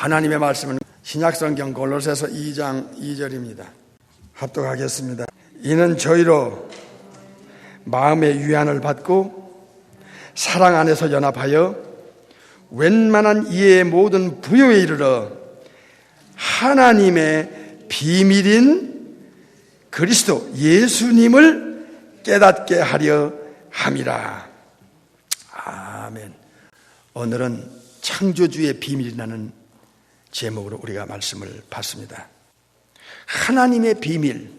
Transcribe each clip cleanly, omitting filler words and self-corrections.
하나님의 말씀은 신약성경 골로새서 2장 2절입니다. 합독하겠습니다. 이는 저희로 마음의 위안을 받고 사랑 안에서 연합하여 웬만한 이해의 모든 부요에 이르러 하나님의 비밀인 그리스도 예수님을 깨닫게 하려 함이라. 아멘. 오늘은 창조주의 비밀이라는 제목으로 우리가 말씀을 받습니다. 하나님의 비밀,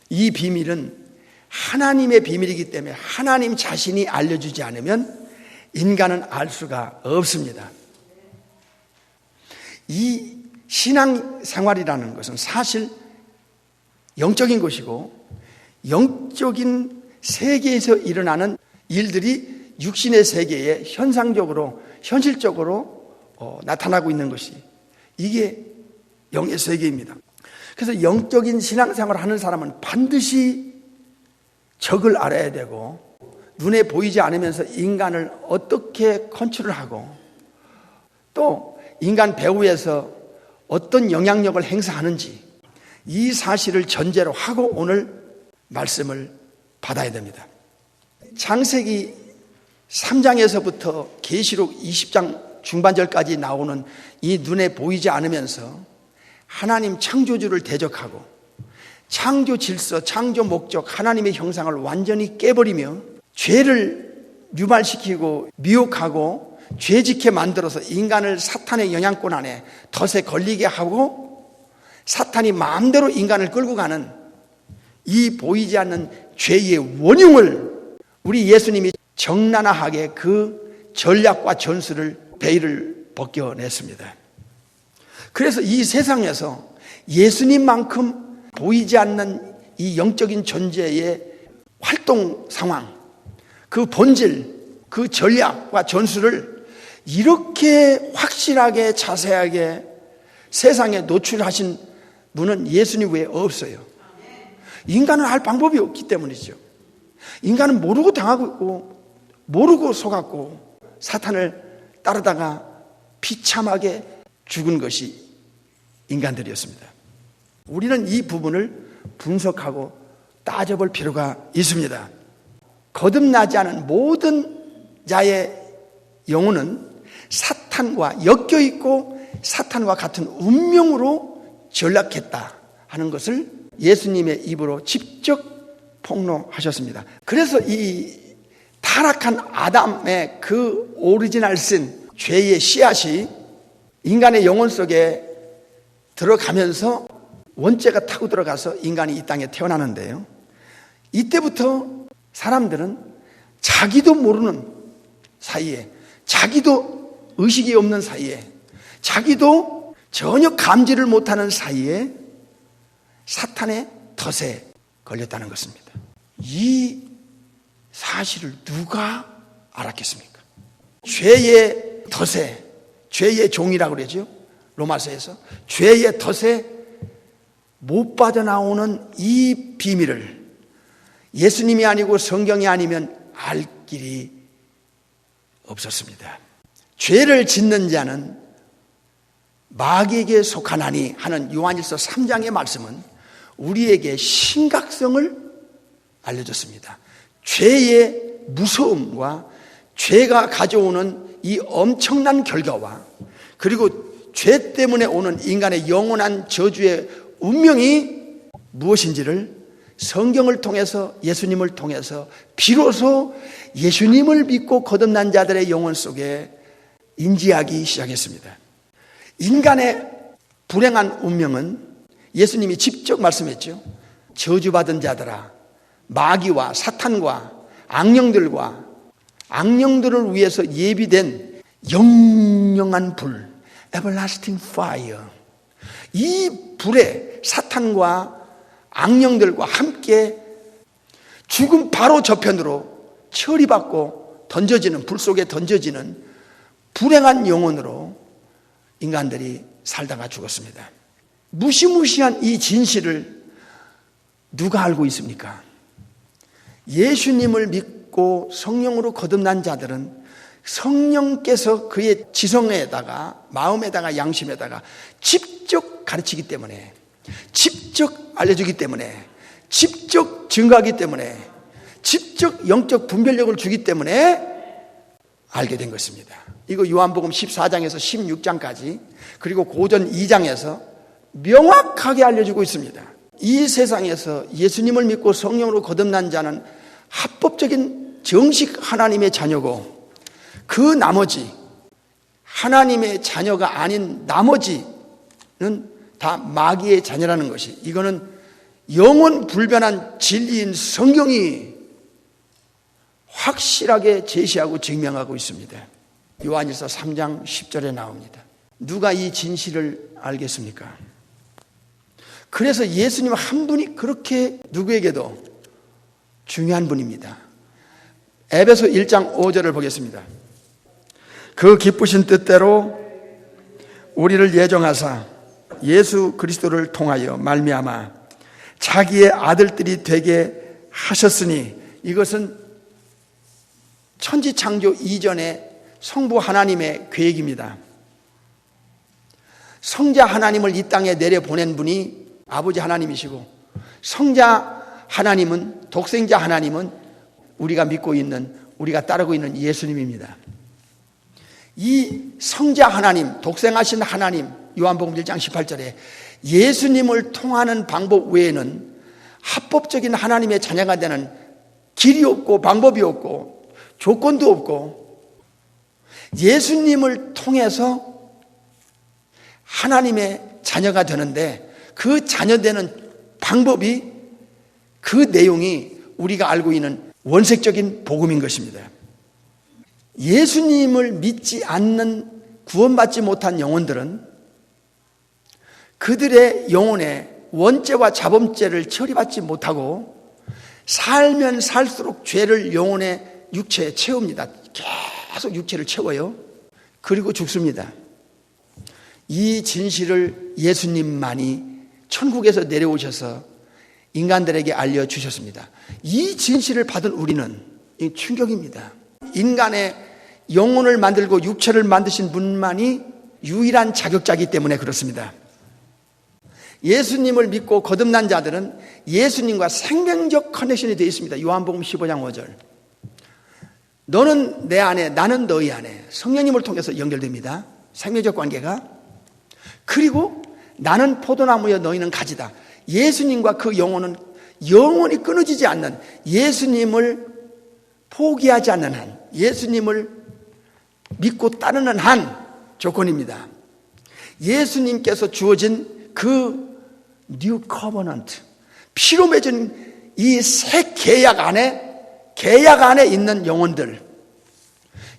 이 비밀은 하나님의 비밀이기 때문에 하나님 자신이 알려주지 않으면 인간은 알 수가 없습니다. 이 신앙생활이라는 것은 사실 영적인 것이고 영적인 세계에서 일어나는 일들이 육신의 세계에 현상적으로 현실적으로 나타나고 있는 것이 이게 영의 세계입니다. 그래서 영적인 신앙생활을 하는 사람은 반드시 적을 알아야 되고 눈에 보이지 않으면서 인간을 어떻게 컨트롤하고 또 인간 배후에서 어떤 영향력을 행사하는지 이 사실을 전제로 하고 오늘 말씀을 받아야 됩니다. 창세기 3장에서부터 계시록 20장 중반절까지 나오는 이 눈에 보이지 않으면서 하나님 창조주를 대적하고 창조 질서, 창조 목적, 하나님의 형상을 완전히 깨버리며 죄를 유발시키고 미혹하고 죄짓게 만들어서 인간을 사탄의 영향권 안에 덫에 걸리게 하고 사탄이 마음대로 인간을 끌고 가는 이 보이지 않는 죄의 원흉을 우리 예수님이 적나라하게 그 전략과 전술을 베일을 벗겨냈습니다. 그래서 이 세상에서 예수님만큼 보이지 않는 이 영적인 존재의 활동 상황, 그 본질, 그 전략과 전술을 이렇게 확실하게 자세하게 세상에 노출하신 분은 예수님 외에 없어요. 인간은 알 방법이 없기 때문이죠. 인간은 모르고 당하고 있고 모르고 속았고 사탄을 따르다가 비참하게 죽은 것이 인간들이었습니다. 우리는 이 부분을 분석하고 따져볼 필요가 있습니다. 거듭나지 않은 모든 자의 영혼은 사탄과 엮여있고 사탄과 같은 운명으로 전락했다 하는 것을 예수님의 입으로 직접 폭로하셨습니다. 그래서 이 타락한 아담의 그 오리지널 신, 죄의 씨앗이 인간의 영혼 속에 들어가면서 원죄가 타고 들어가서 인간이 이 땅에 태어나는데요. 이때부터 사람들은 자기도 모르는 사이에, 자기도 의식이 없는 사이에, 자기도 전혀 감지를 못하는 사이에 사탄의 덫에 걸렸다는 것입니다. 이 사실을 누가 알았겠습니까? 죄의 덫에, 죄의 종이라고 그러죠. 로마서에서 죄의 덫에 못 빠져나오는 이 비밀을 예수님이 아니고 성경이 아니면 알 길이 없었습니다. 죄를 짓는 자는 마귀에게 속하나니 하는 요한일서 3장의 말씀은 우리에게 심각성을 알려줬습니다. 죄의 무서움과 죄가 가져오는 이 엄청난 결과와 그리고 죄 때문에 오는 인간의 영원한 저주의 운명이 무엇인지를 성경을 통해서 예수님을 통해서 비로소 예수님을 믿고 거듭난 자들의 영혼 속에 인지하기 시작했습니다. 인간의 불행한 운명은 예수님이 직접 말씀했죠. 저주받은 자들아, 마귀와 사탄과 악령들을 위해서 예비된 영영한 불, everlasting fire. 이 불에 사탄과 악령들과 함께 죽음 바로 저편으로 처리받고 던져지는, 불 속에 던져지는 불행한 영혼으로 인간들이 살다가 죽었습니다. 무시무시한 이 진실을 누가 알고 있습니까? 예수님을 믿고 성령으로 거듭난 자들은 성령께서 그의 지성에다가, 마음에다가, 양심에다가 직접 가르치기 때문에, 직접 알려주기 때문에, 직접 증거하기 때문에, 직접 영적 분별력을 주기 때문에 알게 된 것입니다. 이거 요한복음 14장에서 16장까지, 그리고 고전 2장에서 명확하게 알려주고 있습니다. 이 세상에서 예수님을 믿고 성령으로 거듭난 자는 합법적인 정식 하나님의 자녀고, 그 나머지 하나님의 자녀가 아닌 나머지는 다 마귀의 자녀라는 것이, 이거는 영원 불변한 진리인 성경이 확실하게 제시하고 증명하고 있습니다. 요한일서 3장 10절에 나옵니다. 누가 이 진실을 알겠습니까? 그래서 예수님 한 분이 그렇게 누구에게도 중요한 분입니다. 에베소 1장 5절을 보겠습니다. 그 기쁘신 뜻대로 우리를 예정하사 예수 그리스도를 통하여 말미암아 자기의 아들들이 되게 하셨으니, 이것은 천지창조 이전에 성부 하나님의 계획입니다. 성자 하나님을 이 땅에 내려보낸 분이 아버지 하나님이시고, 성자 하나님은, 독생자 하나님은 우리가 믿고 있는, 우리가 따르고 있는 예수님입니다. 이 성자 하나님, 독생하신 하나님, 요한복음 1장 18절에 예수님을 통하는 방법 외에는 합법적인 하나님의 자녀가 되는 길이 없고 방법이 없고 조건도 없고, 예수님을 통해서 하나님의 자녀가 되는데, 그 자녀 되는 방법이, 그 내용이 우리가 알고 있는 원색적인 복음인 것입니다. 예수님을 믿지 않는, 구원받지 못한 영혼들은 그들의 영혼에 원죄와 자범죄를 처리받지 못하고 살면 살수록 죄를 영혼의 육체에 채웁니다. 계속 육체를 채워요. 그리고 죽습니다. 이 진실을 예수님만이 천국에서 내려오셔서 인간들에게 알려주셨습니다. 이 진실을 받은 우리는 충격입니다. 인간의 영혼을 만들고 육체를 만드신 분만이 유일한 자격자이기 때문에 그렇습니다. 예수님을 믿고 거듭난 자들은 예수님과 생명적 커넥션이 되어 있습니다. 요한복음 15장 5절. 너는 내 안에, 나는 너희 안에, 성령님을 통해서 연결됩니다. 생명적 관계가. 그리고 나는 포도나무여 너희는 가지다. 예수님과 그 영혼은 영원히 끊어지지 않는, 예수님을 포기하지 않는 한, 예수님을 믿고 따르는 한 조건입니다. 예수님께서 주어진 그 뉴 커버넌트, 피로 맺은 이 새 계약 안에 있는 영혼들,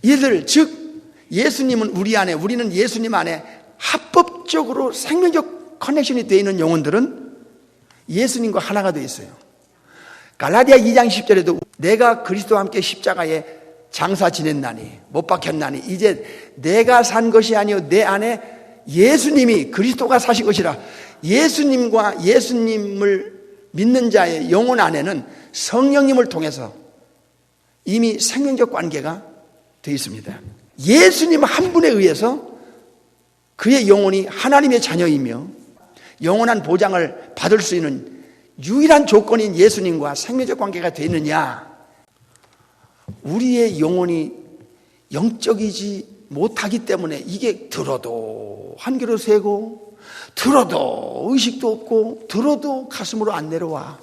이들, 즉 예수님은 우리 안에, 우리는 예수님 안에 합법적으로 생명적 커넥션이 되어 있는 영혼들은 예수님과 하나가 되어 있어요. 갈라디아 2장 10절에도 내가 그리스도와 함께 십자가에 장사 지냈나니, 못 박혔나니 이제 내가 산 것이 아니요 내 안에 예수님이, 그리스도가 사신 것이라. 예수님과 예수님을 믿는 자의 영혼 안에는 성령님을 통해서 이미 생명적 관계가 되어 있습니다. 예수님 한 분에 의해서 그의 영혼이 하나님의 자녀이며 영원한 보장을 받을 수 있는 유일한 조건인 예수님과 생명적 관계가 되어 있느냐? 우리의 영혼이 영적이지 못하기 때문에 이게 들어도 한귀로 새고, 들어도 의식도 없고, 들어도 가슴으로 안 내려와.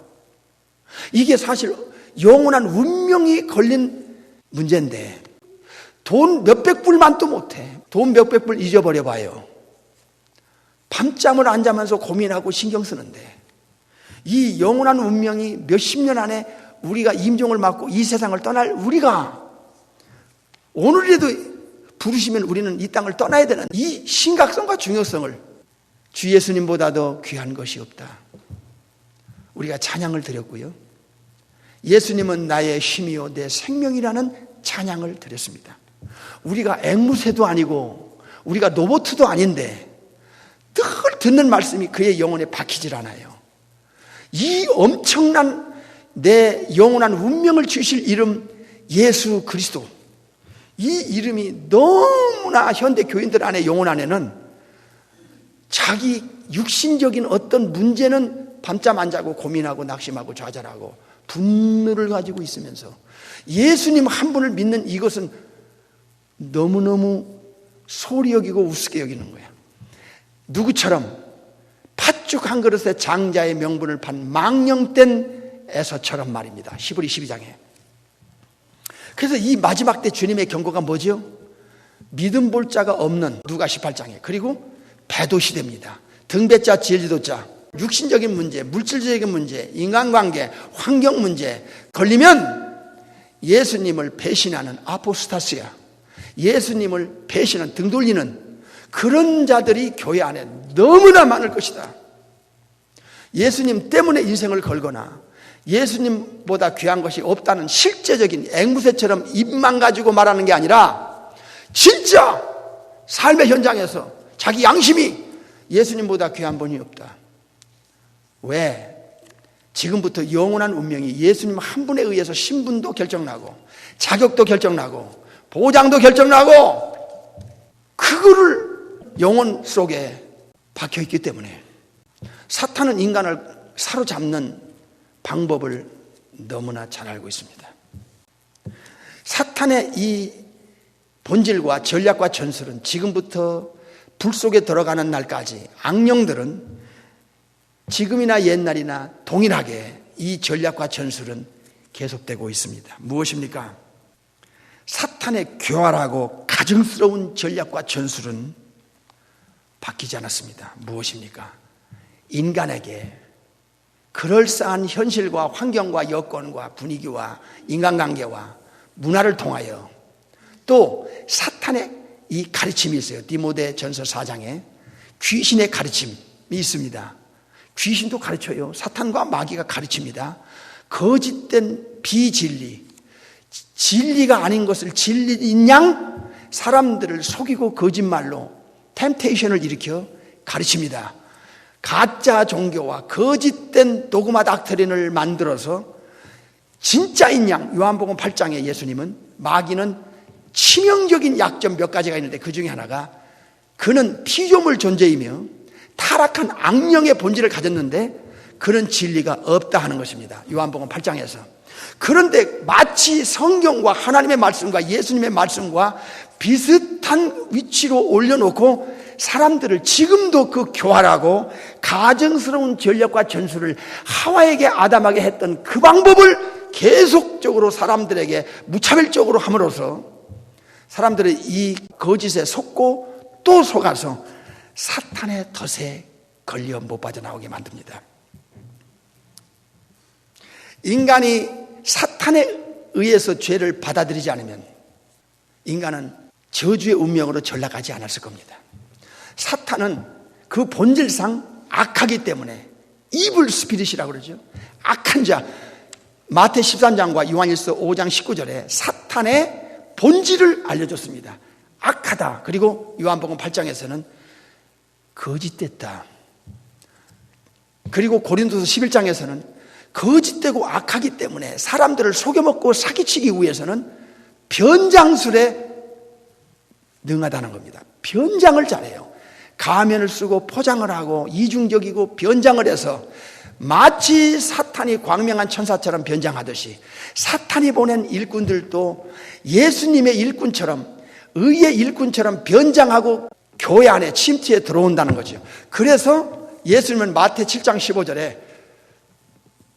이게 사실 영원한 운명이 걸린 문제인데, 돈 몇백 불만도 못해. 돈 몇백 불 잊어버려 봐요. 밤잠을 안 자면서 고민하고 신경 쓰는데, 이 영원한 운명이 몇십 년 안에 우리가 임종을 맞고 이 세상을 떠날 우리가, 오늘이라도 부르시면 우리는 이 땅을 떠나야 되는 이 심각성과 중요성을, 주 예수님보다도 귀한 것이 없다. 우리가 찬양을 드렸고요. 예수님은 나의 힘이요 내 생명이라는 찬양을 드렸습니다. 우리가 앵무새도 아니고 우리가 로봇도 아닌데 늘 듣는 말씀이 그의 영혼에 박히질 않아요. 이 엄청난 내 영원한 운명을 주실 이름 예수 그리스도, 이 이름이 너무나 현대 교인들 안에, 영혼 안에는 자기 육신적인 어떤 문제는 밤잠 안 자고 고민하고 낙심하고 좌절하고 분노를 가지고 있으면서 예수님 한 분을 믿는 이것은 너무너무 소리 여기고 우습게 여기는 거야. 누구처럼 팥죽 한 그릇에 장자의 명분을 판 망령된 에서처럼 말입니다. 히브리 12장에. 그래서 이 마지막 때 주님의 경고가 뭐죠? 믿음 볼 자가 없는, 누가 18장에. 그리고 배도시대입니다. 등배자 진리도자, 육신적인 문제, 물질적인 문제, 인간관계, 환경 문제 걸리면 예수님을 배신하는 아포스타스야, 예수님을 배신하는, 등 돌리는 그런 자들이 교회 안에 너무나 많을 것이다. 예수님 때문에 인생을 걸거나 예수님보다 귀한 것이 없다는 실제적인 앵무새처럼 입만 가지고 말하는 게 아니라 진짜 삶의 현장에서 자기 양심이 예수님보다 귀한 분이 없다. 왜? 지금부터 영원한 운명이 예수님 한 분에 의해서 신분도 결정나고 자격도 결정나고 보장도 결정나고 그거를 영혼 속에 박혀있기 때문에 사탄은 인간을 사로잡는 방법을 너무나 잘 알고 있습니다. 사탄의 이 본질과 전략과 전술은 지금부터 불 속에 들어가는 날까지 악령들은 지금이나 옛날이나 동일하게 이 전략과 전술은 계속되고 있습니다. 무엇입니까? 사탄의 교활하고 가증스러운 전략과 전술은 바뀌지 않았습니다. 무엇입니까? 인간에게 그럴싸한 현실과 환경과 여건과 분위기와 인간관계와 문화를 통하여 또 사탄의 이 가르침이 있어요. 디모데 전서 4장에 귀신의 가르침이 있습니다. 귀신도 가르쳐요. 사탄과 마귀가 가르칩니다. 거짓된 비진리, 진리가 아닌 것을 진리인 양 사람들을 속이고 거짓말로 템테이션을 일으켜 가르칩니다. 가짜 종교와 거짓된 도그마 닥트린을 만들어서 진짜인 양, 요한복음 8장에 예수님은, 마귀는 치명적인 약점 몇 가지가 있는데 그 중에 하나가 그는 피조물 존재이며 타락한 악령의 본질을 가졌는데 그런 진리가 없다 하는 것입니다. 요한복음 8장에서. 그런데 마치 성경과 하나님의 말씀과 예수님의 말씀과 비슷한 위치로 올려놓고 사람들을 지금도 그 교활하고 가증스러운 전략과 전술을 하와에게 아담하게 했던 그 방법을 계속적으로 사람들에게 무차별적으로 함으로써 사람들이 이 거짓에 속고 또 속아서 사탄의 덫에 걸려 못 빠져나오게 만듭니다. 인간이 사탄에 의해서 죄를 받아들이지 않으면 인간은 저주의 운명으로 전락하지 않았을 겁니다. 사탄은 그 본질상 악하기 때문에 이블 스피릿이라고 그러죠. 악한 자. 마태 13장과 요한일서 5장 19절에 사탄의 본질을 알려줬습니다. 악하다. 그리고 요한복음 8장에서는 거짓됐다. 그리고 고린도서 11장에서는 거짓되고 악하기 때문에 사람들을 속여먹고 사기치기 위해서는 변장술에 능하다는 겁니다. 변장을 잘해요. 가면을 쓰고 포장을 하고 이중적이고 변장을 해서 마치 사탄이 광명한 천사처럼 변장하듯이 사탄이 보낸 일꾼들도 예수님의 일꾼처럼, 의의 일꾼처럼 변장하고 교회 안에 침투에 들어온다는 거죠. 그래서 예수님은 마태 7장 15절에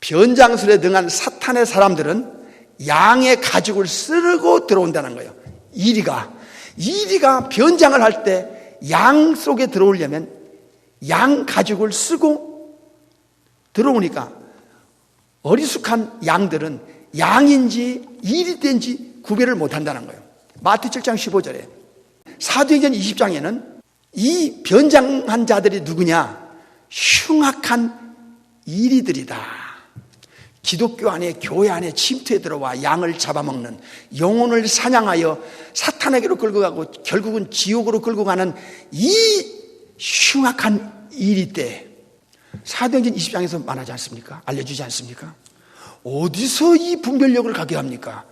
변장술에 능한 사탄의 사람들은 양의 가죽을 쓰고 들어온다는 거예요. 이리가 변장을 할 때 양 속에 들어오려면 양 가죽을 쓰고 들어오니까 어리숙한 양들은 양인지 이리된지 구별을 못한다는 거예요. 마태 7장 15절에. 사도행전 20장에는 이 변장한 자들이 누구냐? 흉악한 이리들이다. 기독교 안에, 교회 안에 침투해 들어와 양을 잡아먹는, 영혼을 사냥하여 사탄에게로 끌고 가고 결국은 지옥으로 끌고 가는 이 흉악한 일이 때 사도행전 20장에서 말하지 않습니까? 알려주지 않습니까? 어디서 이 분별력을 갖게 합니까?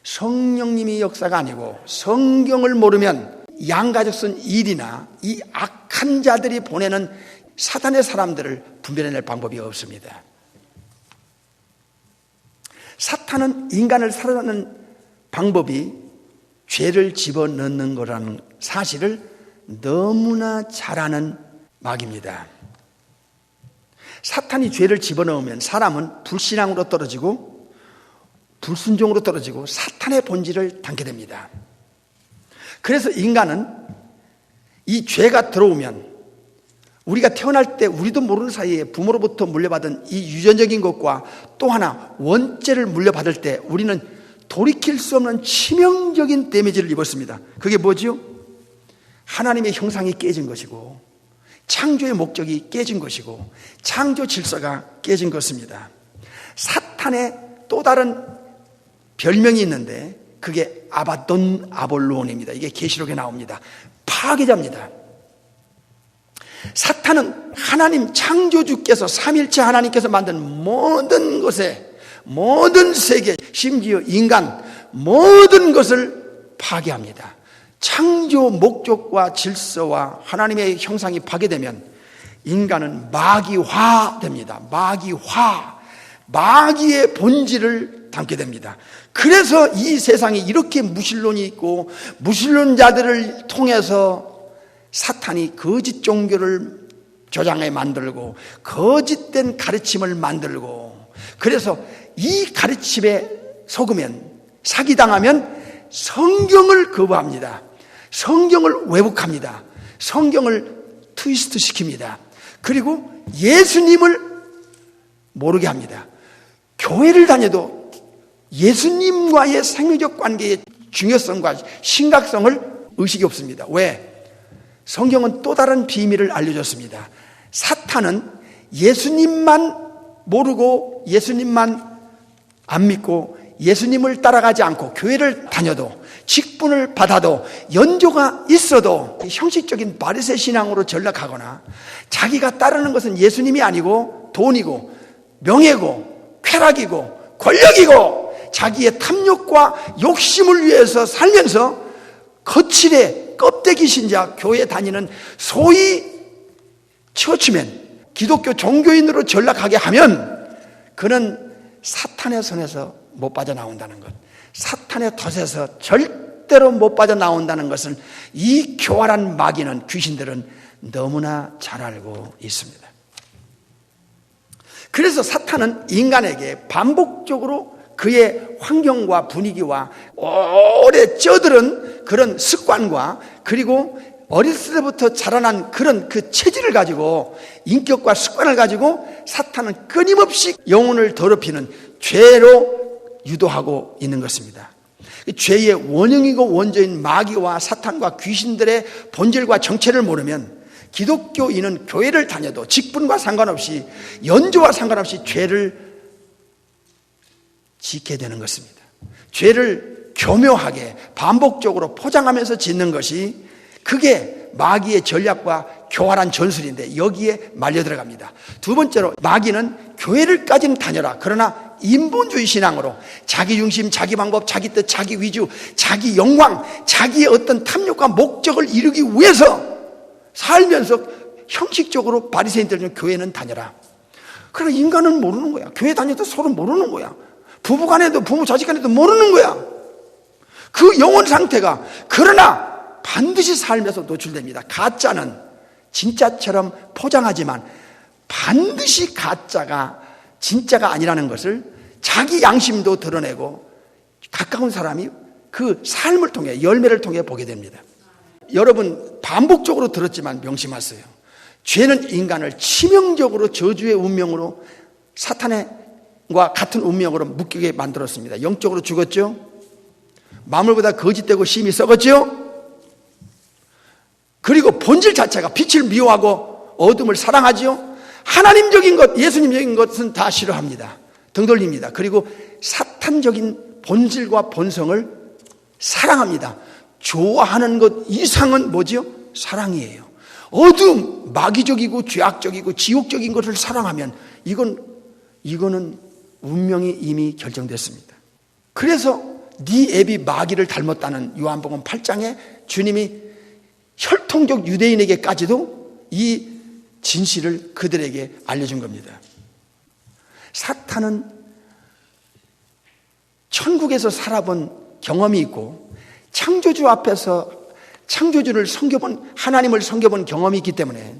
성령님이 역사가 아니고 성경을 모르면 양가적 쓴 일이나 이 악한 자들이 보내는 사탄의 사람들을 분별해낼 방법이 없습니다. 사탄은 인간을 살아가는 방법이 죄를 집어넣는 거라는 사실을 너무나 잘 아는 마귀입니다. 사탄이 죄를 집어넣으면 사람은 불신앙으로 떨어지고 불순종으로 떨어지고 사탄의 본질을 담게 됩니다. 그래서 인간은 이 죄가 들어오면 우리가 태어날 때 우리도 모르는 사이에 부모로부터 물려받은 이 유전적인 것과 또 하나 원죄를 물려받을 때 우리는 돌이킬 수 없는 치명적인 데미지를 입었습니다. 그게 뭐죠? 하나님의 형상이 깨진 것이고 창조의 목적이 깨진 것이고 창조 질서가 깨진 것입니다. 사탄의 또 다른 별명이 있는데 그게 아바돈 아볼론입니다. 이게 계시록에 나옵니다. 파괴자입니다. 사탄은 하나님 창조주께서 삼일체 하나님께서 만든 모든 것에 모든 세계 심지어 인간 모든 것을 파괴합니다. 창조 목적과 질서와 하나님의 형상이 파괴되면 인간은 마귀화됩니다. 마귀의 본질을 담게 됩니다. 그래서 이 세상에 이렇게 무신론이 있고 무신론자들을 통해서 사탄이 거짓 종교를 조장해 만들고 거짓된 가르침을 만들고 그래서 이 가르침에 속으면 사기당하면 성경을 거부합니다. 성경을 왜곡합니다. 성경을 트위스트 시킵니다. 그리고 예수님을 모르게 합니다. 교회를 다녀도 예수님과의 생명적 관계의 중요성과 심각성을 의식이 없습니다. 왜? 성경은 또 다른 비밀을 알려줬습니다. 사탄은 예수님만 모르고 예수님만 안 믿고 예수님을 따라가지 않고 교회를 다녀도 직분을 받아도 연조가 있어도 형식적인 바리새 신앙으로 전락하거나 자기가 따르는 것은 예수님이 아니고 돈이고 명예고 쾌락이고 권력이고 자기의 탐욕과 욕심을 위해서 살면서 거칠에 껍데기 신자 교회 다니는 소위 처치맨 기독교 종교인으로 전락하게 하면 그는 사탄의 손에서 못 빠져나온다는 것, 사탄의 덫에서 절대로 못 빠져나온다는 것을 이 교활한 마귀는 귀신들은 너무나 잘 알고 있습니다. 그래서 사탄은 인간에게 반복적으로 그의 환경과 분위기와 오래 쩌들은 그런 습관과 그리고 어렸을 때부터 자라난 그런 그 체질을 가지고 인격과 습관을 가지고 사탄은 끊임없이 영혼을 더럽히는 죄로 유도하고 있는 것입니다. 죄의 원형이고 원조인 마귀와 사탄과 귀신들의 본질과 정체를 모르면 기독교인은 교회를 다녀도 직분과 상관없이 연조와 상관없이 죄를 짓게 되는 것입니다. 죄를 교묘하게 반복적으로 포장하면서 짓는 것이 그게 마귀의 전략과 교활한 전술인데 여기에 말려 들어갑니다. 두 번째로 마귀는 교회를까지는 다녀라. 그러나 인본주의 신앙으로 자기 중심, 자기 방법, 자기 뜻, 자기 위주, 자기 영광, 자기의 어떤 탐욕과 목적을 이루기 위해서 살면서 형식적으로 바리새인들은 교회는 다녀라. 그러나 인간은 모르는 거야. 교회 다녀도 서로 모르는 거야. 부부간에도 부모 자식간에도 모르는 거야. 그 영혼 상태가. 그러나 반드시 삶에서 노출됩니다. 가짜는 진짜처럼 포장하지만 반드시 가짜가 진짜가 아니라는 것을 자기 양심도 드러내고 가까운 사람이 그 삶을 통해 열매를 통해 보게 됩니다. 여러분 반복적으로 들었지만 명심하세요. 죄는 인간을 치명적으로 저주의 운명으로 사탄과 같은 운명으로 묶이게 만들었습니다. 영적으로 죽었죠. 마물보다 거짓되고 심히 썩었죠. 그리고 본질 자체가 빛을 미워하고 어둠을 사랑하죠. 하나님적인 것, 예수님적인 것은 다 싫어합니다. 등 돌립니다. 그리고 사탄적인 본질과 본성을 사랑합니다. 좋아하는 것 이상은 뭐죠? 사랑이에요. 어둠, 마귀적이고 죄악적이고 지옥적인 것을 사랑하면 이거는 운명이 이미 결정됐습니다. 그래서 네 애비 마귀를 닮았다는 요한복음 8장에 주님이 혈통적 유대인에게까지도 이 진실을 그들에게 알려준 겁니다. 사탄은 천국에서 살아본 경험이 있고 창조주 앞에서 창조주를 섬겨본, 하나님을 섬겨본 경험이 있기 때문에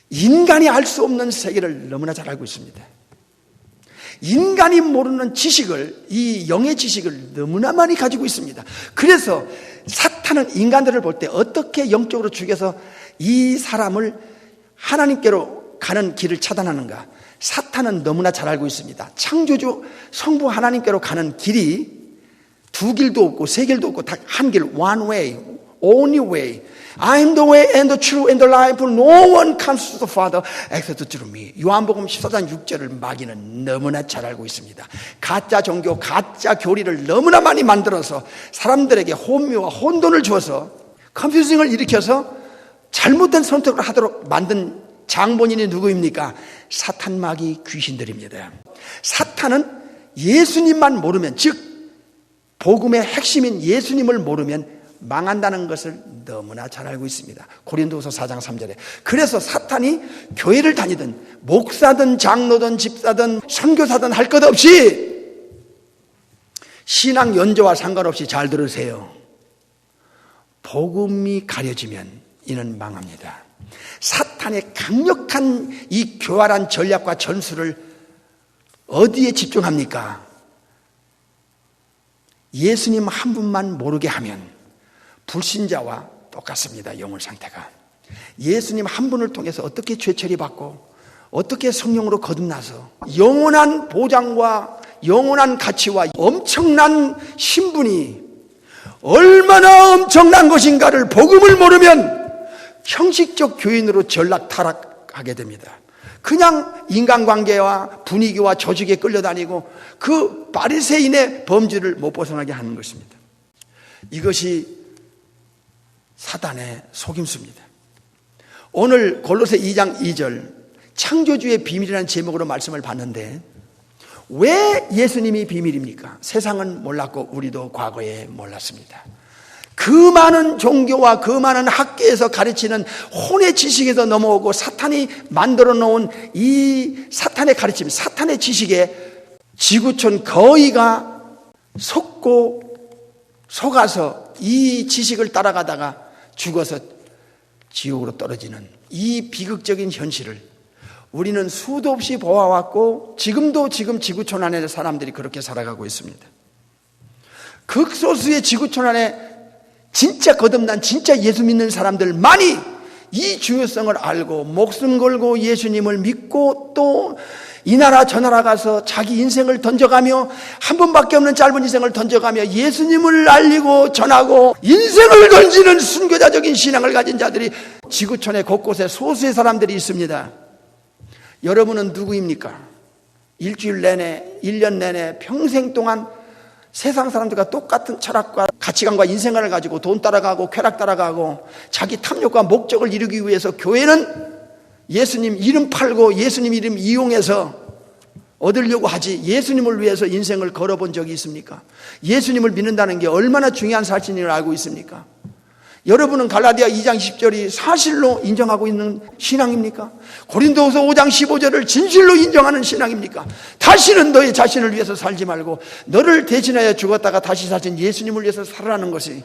인간이 알 수 없는 세계를 너무나 잘 알고 있습니다. 인간이 모르는 지식을, 이 영의 지식을 너무나 많이 가지고 있습니다. 그래서 사탄은 인간들을 볼 때 어떻게 영적으로 죽여서 이 사람을 하나님께로 가는 길을 차단하는가, 사탄은 너무나 잘 알고 있습니다. 창조주 성부 하나님께로 가는 길이 두 길도 없고 세 길도 없고 다 한 길, one way, only way. I am the way and the truth and the life. No one comes to the Father except through me. 요한복음 14장 6절을 마귀는 너무나 잘 알고 있습니다. 가짜 종교, 가짜 교리를 너무나 많이 만들어서 사람들에게 혼미와 혼돈을 주어서 컨퓨징을 일으켜서 잘못된 선택을 하도록 만든 장본인이 누구입니까? 사탄, 마귀, 귀신들입니다. 사탄은 예수님만 모르면, 즉 복음의 핵심인 예수님을 모르면 망한다는 것을 너무나 잘 알고 있습니다. 고린도후서 4장 3절에. 그래서 사탄이 교회를 다니든 목사든 장로든 집사든 선교사든 할 것 없이 신앙 연조와 상관없이 잘 들으세요. 복음이 가려지면 이는 망합니다. 사탄의 강력한 이 교활한 전략과 전술을 어디에 집중합니까? 예수님 한 분만 모르게 하면 불신자와 똑같습니다. 영혼 상태가. 예수님 한 분을 통해서 어떻게 죄처리 받고 어떻게 성령으로 거듭나서 영원한 보장과 영원한 가치와 엄청난 신분이 얼마나 엄청난 것인가를 복음을 모르면 형식적 교인으로 전락 타락하게 됩니다. 그냥 인간관계와 분위기와 조직에 끌려다니고 그 바리새인의 범죄를 못 벗어나게 하는 것입니다. 이것이 사단의 속임수입니다. 오늘 골로새 2장 2절 창조주의 비밀이라는 제목으로 말씀을 봤는데 왜 예수님이 비밀입니까? 세상은 몰랐고 우리도 과거에 몰랐습니다. 그 많은 종교와 그 많은 학계에서 가르치는 혼의 지식에서 넘어오고 사탄이 만들어 놓은 이 사탄의 가르침, 사탄의 지식에 지구촌 거의가 속아서 이 지식을 따라가다가 죽어서 지옥으로 떨어지는 이 비극적인 현실을 우리는 수도 없이 보아왔고 지금 지구촌 안에 사람들이 그렇게 살아가고 있습니다. 극소수의 지구촌 안에 진짜 거듭난 진짜 예수 믿는 사람들만이 이 중요성을 알고 목숨 걸고 예수님을 믿고 또 이 나라 저 나라 가서 자기 인생을 던져가며 한 번밖에 없는 짧은 인생을 던져가며 예수님을 알리고 전하고 인생을 던지는 순교자적인 신앙을 가진 자들이 지구촌의 곳곳에 소수의 사람들이 있습니다. 여러분은 누구입니까? 일주일 내내, 1년 내내, 평생 동안 세상 사람들과 똑같은 철학과 가치관과 인생관을 가지고 돈 따라가고 쾌락 따라가고 자기 탐욕과 목적을 이루기 위해서 교회는 예수님 이름 팔고 예수님 이름 이용해서 얻으려고 하지 예수님을 위해서 인생을 걸어본 적이 있습니까? 예수님을 믿는다는 게 얼마나 중요한 사실인지를 알고 있습니까? 여러분은 갈라디아 2장 10절이 사실로 인정하고 있는 신앙입니까? 고린도후서 5장 15절을 진실로 인정하는 신앙입니까? 다시는 너의 자신을 위해서 살지 말고 너를 대신하여 죽었다가 다시 사신 예수님을 위해서 살아라는 것이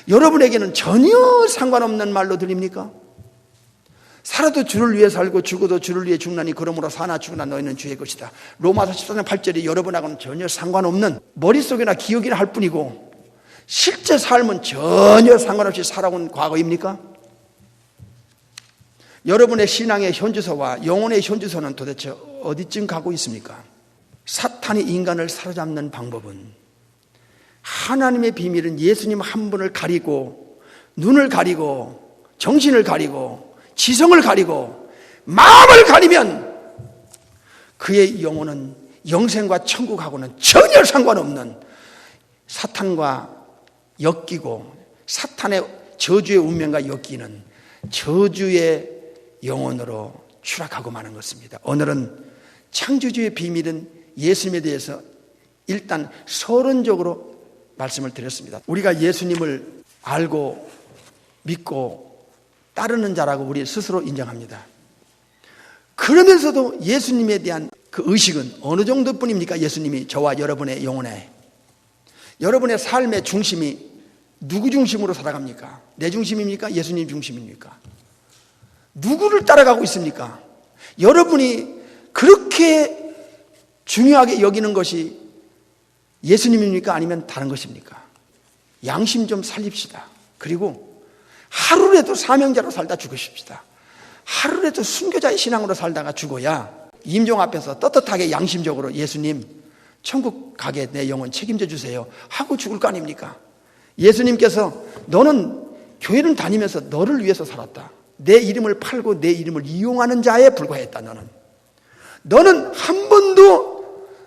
여러분에게는 전혀 상관없는 말로 들립니까? 살아도 주를 위해 살고 죽어도 주를 위해 죽나니 그러므로 사나 죽으나 너희는 주의 것이다. 로마서 14장 8절이 여러분하고는 전혀 상관없는 머릿속이나 기억이나 할 뿐이고 실제 삶은 전혀 상관없이 살아온 과거입니까? 여러분의 신앙의 현주소와 영혼의 현주소는 도대체 어디쯤 가고 있습니까? 사탄이 인간을 사로잡는 방법은 하나님의 비밀은 예수님 한 분을 가리고 눈을 가리고 정신을 가리고 지성을 가리고 마음을 가리면 그의 영혼은 영생과 천국하고는 전혀 상관없는 사탄과 엮이고 사탄의 저주의 운명과 엮이는 저주의 영혼으로 추락하고 마는 것입니다. 오늘은 창조주의 비밀은 예수님에 대해서 일단 서론적으로 말씀을 드렸습니다. 우리가 예수님을 알고 믿고 따르는 자라고 우리 스스로 인정합니다. 그러면서도 예수님에 대한 그 의식은 어느 정도뿐입니까? 예수님이 저와 여러분의 영혼에, 여러분의 삶의 중심이 누구 중심으로 살아갑니까? 내 중심입니까? 예수님 중심입니까? 누구를 따라가고 있습니까? 여러분이 그렇게 중요하게 여기는 것이 예수님입니까? 아니면 다른 것입니까? 양심 좀 살립시다. 그리고 하루라도 사명자로 살다 죽으십시다. 하루라도 순교자의 신앙으로 살다가 죽어야 임종 앞에서 떳떳하게 양심적으로 예수님 천국 가게 내 영혼 책임져 주세요 하고 죽을 거 아닙니까? 예수님께서 너는 교회를 다니면서 너를 위해서 살았다. 내 이름을 팔고 내 이름을 이용하는 자에 불과했다. 너는 한 번도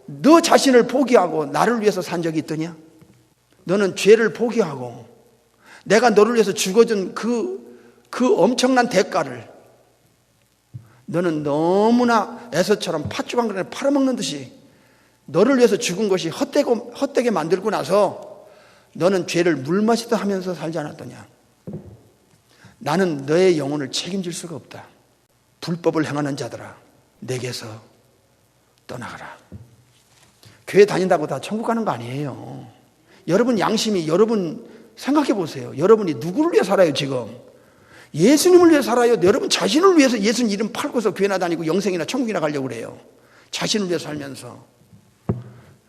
너 자신을 포기하고 나를 위해서 산 적이 있더냐? 너는 죄를 포기하고 내가 너를 위해서 죽어준 그 엄청난 대가를 너는 너무나 에서처럼 팥죽 한 그릇에 팔아먹는 듯이 너를 위해서 죽은 것이 헛되게 만들고 나서 너는 죄를 물마시다 하면서 살지 않았더냐? 나는 너의 영혼을 책임질 수가 없다. 불법을 행하는 자들아, 내게서 떠나가라. 교회 다닌다고 다 천국 가는 거 아니에요. 여러분 양심이, 여러분 생각해 보세요. 여러분이 누구를 위해 살아요 지금? 예수님을 위해 살아요? 여러분 자신을 위해서 예수님 이름 팔고서 교회나 다니고 영생이나 천국이나 가려고 그래요? 자신을 위해 살면서.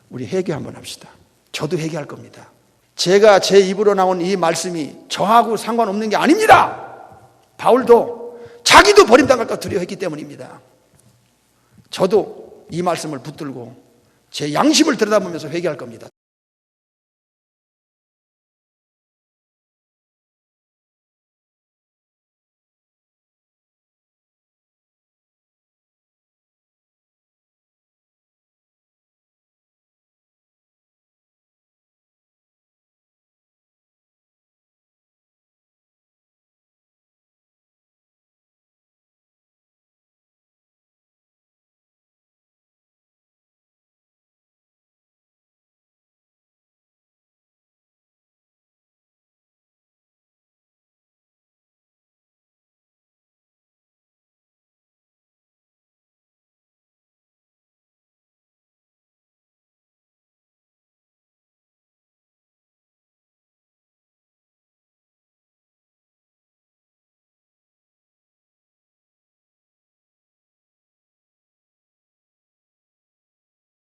우리 회개 한번 합시다. 저도 회개할 겁니다. 제가 제 입으로 나온 이 말씀이 저하고 상관없는 게 아닙니다. 바울도 자기도 버림당할까 두려워했기 때문입니다. 저도 이 말씀을 붙들고 제 양심을 들여다보면서 회개할 겁니다.